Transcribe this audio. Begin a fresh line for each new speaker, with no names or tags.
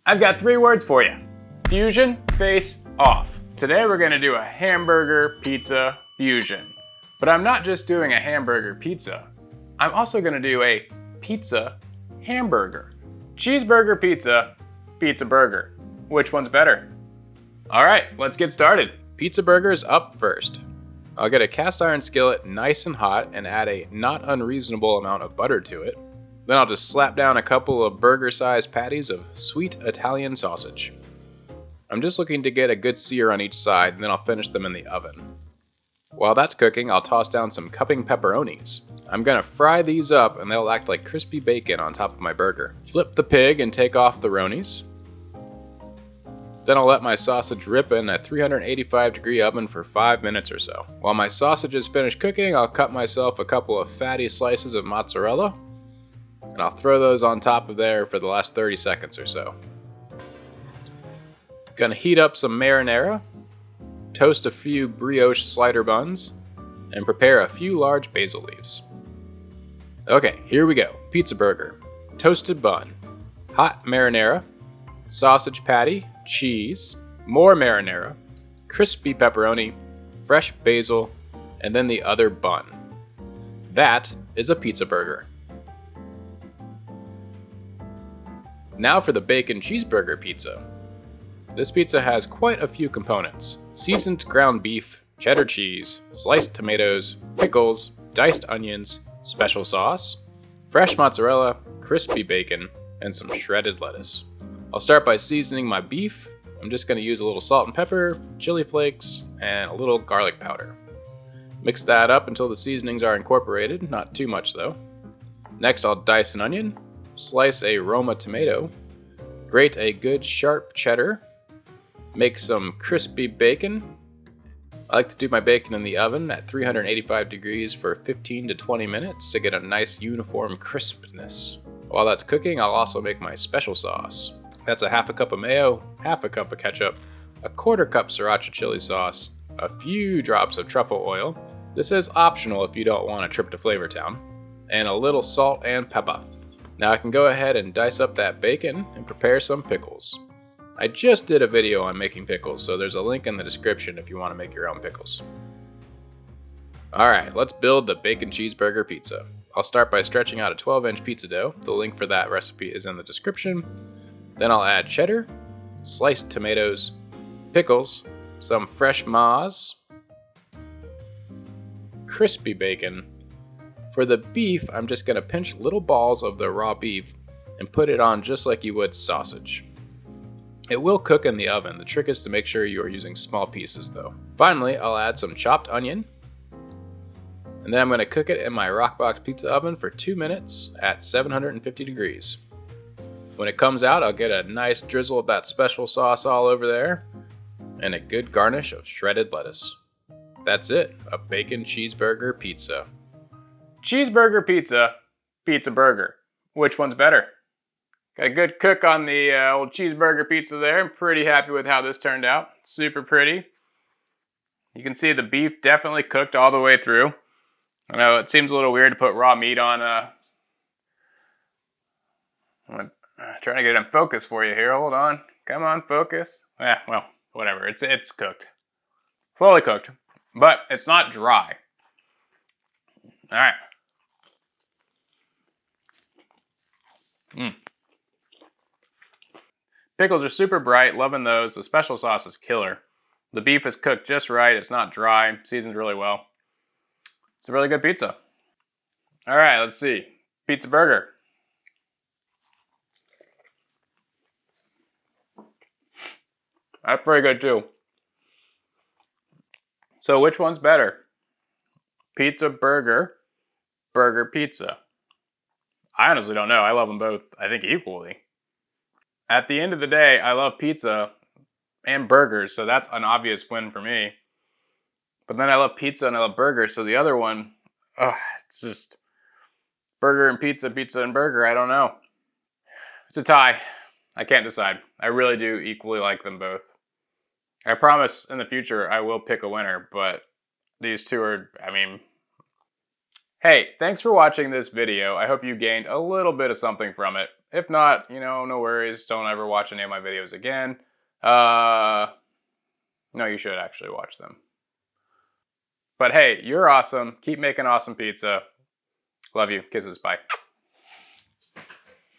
I've got 3 words for you. Fusion, face, off. Today we're gonna do a hamburger pizza fusion. But I'm not just doing a hamburger pizza. I'm also gonna do a pizza hamburger. Cheeseburger pizza, pizza burger. Which one's better? All right, let's get started. Pizza burger's up first. I'll get a cast iron skillet nice and hot and add a not unreasonable amount of butter to it. Then I'll just slap down a couple of burger-sized patties of sweet Italian sausage. I'm just looking to get a good sear on each side, and then I'll finish them in the oven. While that's cooking, I'll toss down some cupping pepperonis. I'm gonna fry these up and they'll act like crispy bacon on top of my burger. Flip the pig and take off the ronis. Then I'll let my sausage rip in a 385-degree oven for 5 minutes or so. While my sausage is finished cooking, I'll cut myself a couple of fatty slices of mozzarella, and I'll throw those on top of there for the last 30 seconds or so. Gonna heat up some marinara, toast a few brioche slider buns, and prepare a few large basil leaves. Okay, here we go. Pizza burger, toasted bun, hot marinara, sausage patty, cheese, more marinara, crispy pepperoni, fresh basil, and then the other bun. That is a pizza burger. Now for the bacon cheeseburger pizza. This pizza has quite a few components: seasoned ground beef, cheddar cheese, sliced tomatoes, pickles, diced onions, special sauce, fresh mozzarella, crispy bacon, and some shredded lettuce. I'll start by seasoning my beef. I'm just going to use a little salt and pepper, chili flakes, and a little garlic powder. Mix that up until the seasonings are incorporated, not too much though. Next I'll dice an onion, slice a Roma tomato, grate a good sharp cheddar, make some crispy bacon. I like to do my bacon in the oven at 385 degrees for 15 to 20 minutes to get a nice uniform crispness. While that's cooking, I'll also make my special sauce. That's a half a cup of mayo, half a cup of ketchup, a quarter cup sriracha chili sauce, a few drops of truffle oil. This is optional if you don't want a trip to Flavor Town, and a little salt and pepper. Now I can go ahead and dice up that bacon and prepare some pickles. I just did a video on making pickles, so there's a link in the description if you want to make your own pickles. Alright, let's build the bacon cheeseburger pizza. I'll start by stretching out a 12-inch pizza dough. The link for that recipe is in the description. Then I'll add cheddar, sliced tomatoes, pickles, some fresh mozz, crispy bacon. For the beef, I'm just going to pinch little balls of the raw beef and put it on just like you would sausage. It will cook in the oven. The trick is to make sure you are using small pieces though. Finally, I'll add some chopped onion, and then I'm going to cook it in my Rockbox pizza oven for 2 minutes at 750 degrees. When it comes out, I'll get a nice drizzle of that special sauce all over there, and a good garnish of shredded lettuce. That's it, a bacon cheeseburger pizza. Cheeseburger pizza, pizza burger. Which one's better? Got a good cook on the old cheeseburger pizza there. I'm pretty happy with how this turned out. Super pretty. You can see the beef definitely cooked all the way through. I know it seems a little weird to put raw meat on I'm trying to get it in focus for you here. Hold on. Come on, focus. Yeah, well, whatever. It's cooked. Fully cooked. But it's not dry. Alright. Pickles are super bright, loving those. The special sauce is killer. The beef is cooked just right, it's not dry, seasoned really well. It's a really good pizza. Alright, let's see. Pizza burger. That's pretty good too. So which one's better? Pizza burger, burger pizza. I honestly don't know. I love them both, I think, equally. At the end of the day, I love pizza and burgers, so that's an obvious win for me. But then I love pizza and I love burgers, so the other one, it's just burger and pizza, pizza and burger, I don't know. It's a tie. I can't decide. I really do equally like them both. I promise in the future I will pick a winner, but these two are, Hey, thanks for watching this video. I hope you gained a little bit of something from it. If not, you know, no worries. Don't ever watch any of my videos again. No, you should actually watch them. But hey, you're awesome. Keep making awesome pizza. Love you. Kisses. Bye.